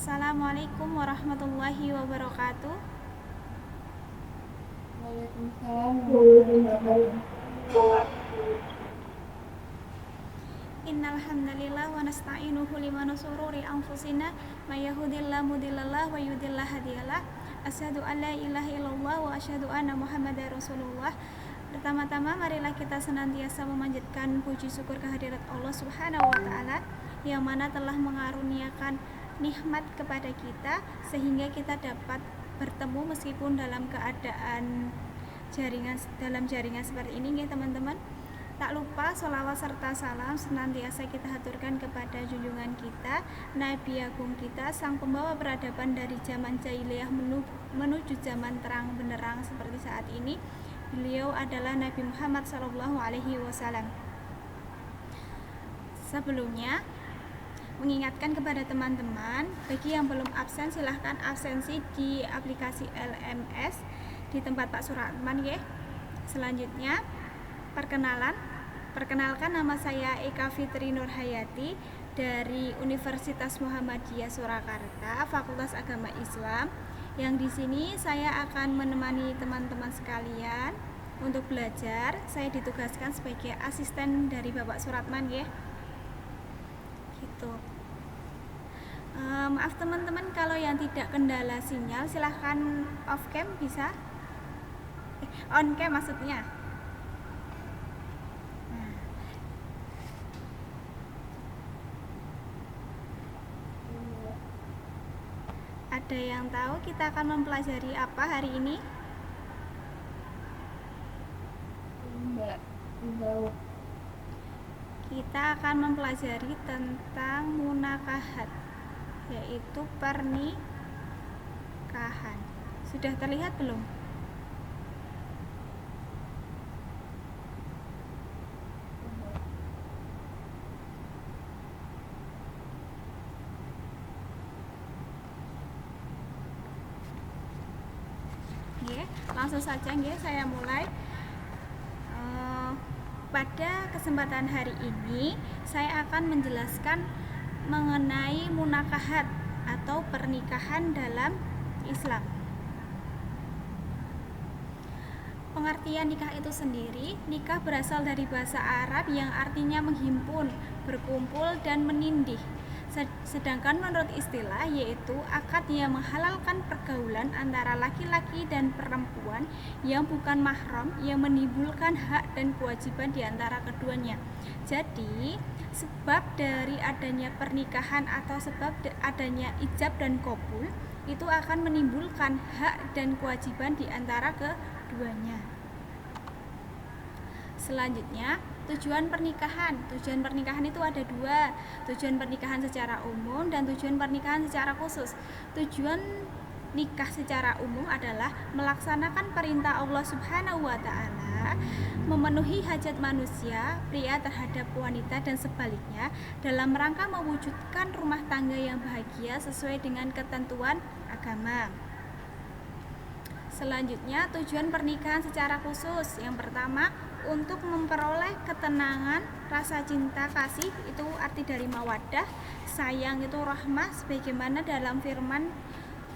Assalamualaikum warahmatullahi wabarakatuh. Waalaikumsalam warahmatullahi wabarakatuh. Innal hamdalillah wa nasta'inuhu liman sururi anfusina may yahdihillahu mudhillalah wa yudhlil hadiyalah. Asyhadu an la ilaha illallah wa asyhadu anna Muhammadar Rasulullah. Pertama-tama marilah kita senantiasa memanjatkan puji syukur kehadirat Allah Subhanahu wa taala yang mana telah mengaruniakan nikmat kepada kita sehingga kita dapat bertemu meskipun dalam keadaan jaringan seperti ini ya teman-teman. Tak lupa sholawat serta salam senantiasa kita haturkan kepada junjungan kita, Nabi Agung kita, sang pembawa peradaban dari zaman jahiliyah menuju zaman terang benderang seperti saat ini. Beliau adalah Nabi Muhammad SAW. Sebelumnya, mengingatkan kepada teman-teman, bagi yang belum absen silahkan absensi di aplikasi LMS di tempat Pak Suratman ya. Selanjutnya, perkenalkan nama saya Eka Fitri Nurhayati dari Universitas Muhammadiyah Surakarta, Fakultas Agama Islam. Yang di sini saya akan menemani teman-teman sekalian untuk belajar. Saya ditugaskan sebagai asisten dari Bapak Suratman ya. Gitu. Maaf teman-teman kalau yang tidak kendala sinyal, silahkan off cam bisa. On cam maksudnya. Ada yang tahu kita akan mempelajari apa hari ini? Enggak tahu. Kita akan mempelajari tentang munakahat, yaitu pernikahan. Sudah terlihat belum? Langsung saja saya mulai. Pada kesempatan hari ini saya akan menjelaskan mengenai munakahat atau pernikahan dalam Islam. Pengertian nikah itu sendiri, nikah berasal dari bahasa Arab yang artinya menghimpun, berkumpul, dan menindih. Sedangkan menurut istilah yaitu akad yang menghalalkan pergaulan antara laki-laki dan perempuan yang bukan mahram yang menimbulkan hak dan kewajiban di antara keduanya. Jadi, sebab dari adanya pernikahan atau sebab adanya ijab dan qabul itu akan menimbulkan hak dan kewajiban di antara keduanya. Selanjutnya, tujuan pernikahan. Tujuan pernikahan itu ada dua, tujuan pernikahan secara umum dan tujuan pernikahan secara khusus. Tujuan nikah secara umum adalah melaksanakan perintah Allah Subhanahu wa taala, memenuhi hajat manusia, pria terhadap wanita dan sebaliknya, dalam rangka mewujudkan rumah tangga yang bahagia sesuai dengan ketentuan agama. Selanjutnya, tujuan pernikahan secara khusus. Yang pertama, untuk memperoleh ketenangan, rasa cinta kasih, itu arti dari mawaddah, sayang itu rahmah, sebagaimana dalam firman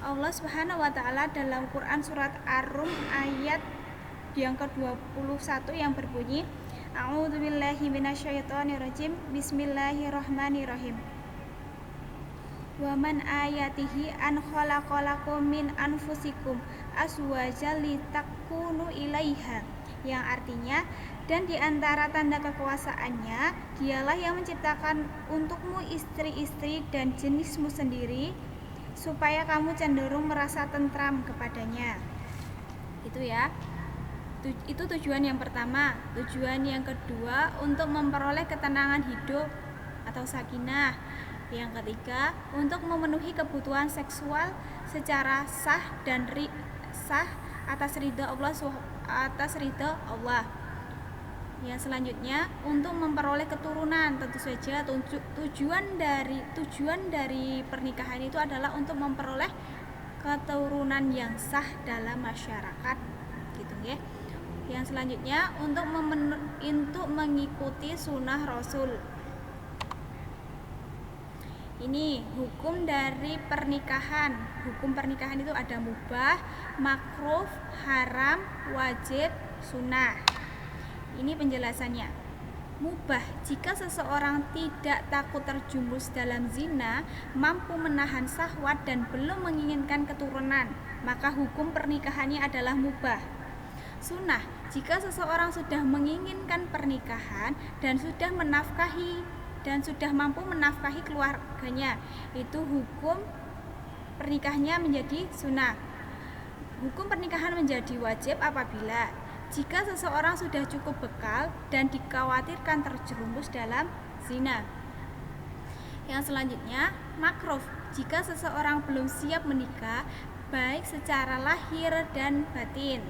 Allah Subhanahu wa taala dalam Quran surat Ar-Rum ayat yang ke-21 yang berbunyi, A'udzubillahi minasyaitonirrajim, Bismillahirrahmanirrahim. Wa man ayatihi an khalaqalakum min anfusikum azwajan litakunu ilaiha, yang artinya, dan di antara tanda kekuasaannya dialah yang menciptakan untukmu istri-istri dan jenismu sendiri supaya kamu cenderung merasa tentram kepadanya. Itu ya. Itu tujuan yang pertama. Tujuan yang kedua, untuk memperoleh ketenangan hidup atau sakinah. Yang ketiga, untuk memenuhi kebutuhan seksual secara sah dan sah atas ridha Allah. Yang selanjutnya, untuk memperoleh keturunan. Tentu saja tujuan dari pernikahan itu adalah untuk memperoleh keturunan yang sah dalam masyarakat, gitu ya. Yang selanjutnya, untuk mengikuti sunnah Rasul. Ini hukum dari pernikahan. Hukum pernikahan itu ada mubah, makruh, haram, wajib, sunnah. Ini penjelasannya. Mubah, jika seseorang tidak takut terjumus dalam zina, mampu menahan syahwat dan belum menginginkan keturunan, maka hukum pernikahannya adalah mubah. Sunnah, jika seseorang sudah menginginkan pernikahan dan sudah mampu menafkahi keluarganya, itu hukum pernikahannya menjadi sunnah. Hukum pernikahan menjadi wajib apabila jika seseorang sudah cukup bekal dan dikhawatirkan terjerumus dalam zina. Yang selanjutnya, makruh, jika seseorang belum siap menikah baik secara lahir dan batin.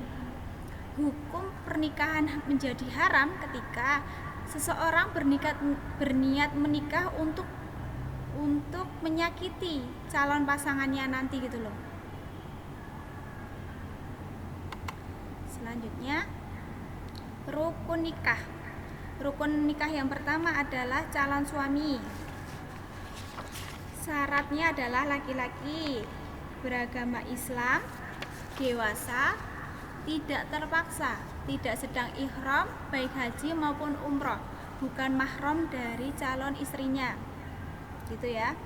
Hukum pernikahan menjadi haram ketika seseorang berniat menikah untuk menyakiti calon pasangannya nanti gitu loh. Selanjutnya, rukun nikah. Rukun nikah yang pertama adalah calon suami. Syaratnya adalah laki-laki beragama Islam, dewasa, tidak terpaksa, tidak sedang ihram baik haji maupun umroh, bukan mahram dari calon istrinya, gitu ya.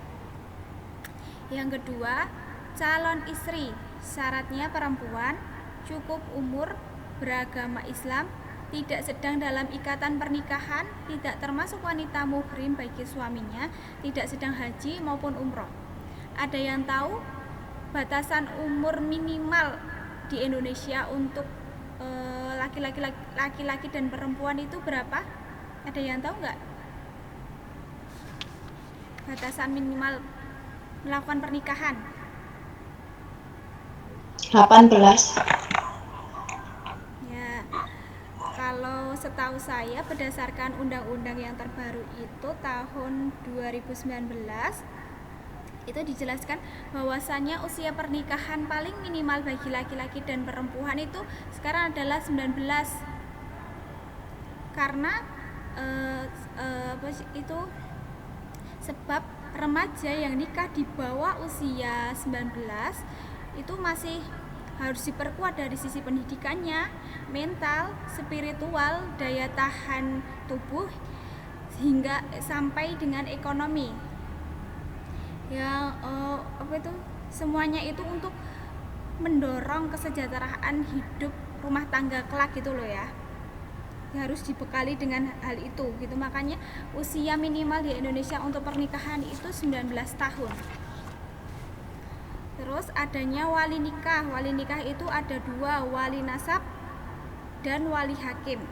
Yang kedua, calon istri. Syaratnya perempuan, cukup umur, beragama Islam, tidak sedang dalam ikatan pernikahan, tidak termasuk wanita muhrim bagi suaminya, tidak sedang haji maupun umroh. Ada yang tahu batasan umur minimal di Indonesia untuk laki-laki dan perempuan itu berapa? Ada yang tahu nggak? Batasan minimal melakukan pernikahan. 18. Ya, kalau setahu saya berdasarkan undang-undang yang terbaru itu tahun 2019 itu dijelaskan bahwasannya usia pernikahan paling minimal bagi laki-laki dan perempuan itu sekarang adalah 19. Karena itu sebab remaja yang nikah di bawah usia 19 itu masih harus diperkuat dari sisi pendidikannya, mental, spiritual, daya tahan tubuh hingga sampai dengan ekonomi. Semuanya itu untuk mendorong kesejahteraan hidup rumah tangga kelak gitu loh ya. Harus dibekali dengan hal itu gitu. Makanya usia minimal di Indonesia untuk pernikahan itu 19 tahun. Terus adanya wali nikah. Wali nikah itu ada 2, wali nasab dan wali hakim.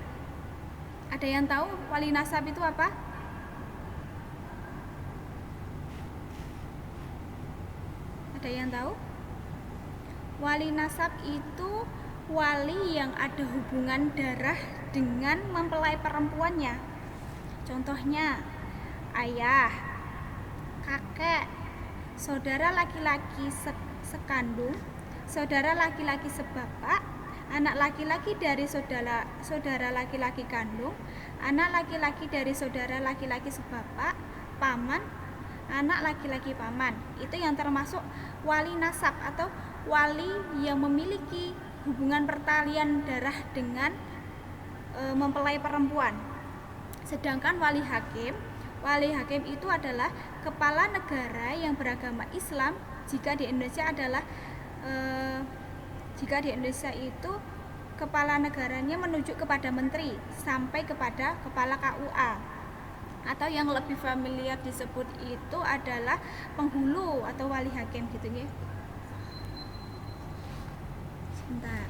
Ada yang tahu wali nasab itu apa? Ada yang tahu? Wali nasab itu wali yang ada hubungan darah dengan mempelai perempuannya. Contohnya ayah, kakek, saudara laki-laki sekandung, saudara laki-laki sebapak, anak laki-laki dari saudara laki-laki kandung, anak laki-laki dari saudara laki-laki sebapak, paman, anak laki-laki paman. Itu yang termasuk wali nasab atau wali yang memiliki hubungan pertalian darah dengan mempelai perempuan. Sedangkan wali hakim itu adalah kepala negara yang beragama Islam. Jika di Indonesia itu kepala negaranya menunjuk kepada menteri sampai kepada kepala KUA, atau yang lebih familiar disebut itu adalah penghulu atau wali hakim gitu ya. Sebentar.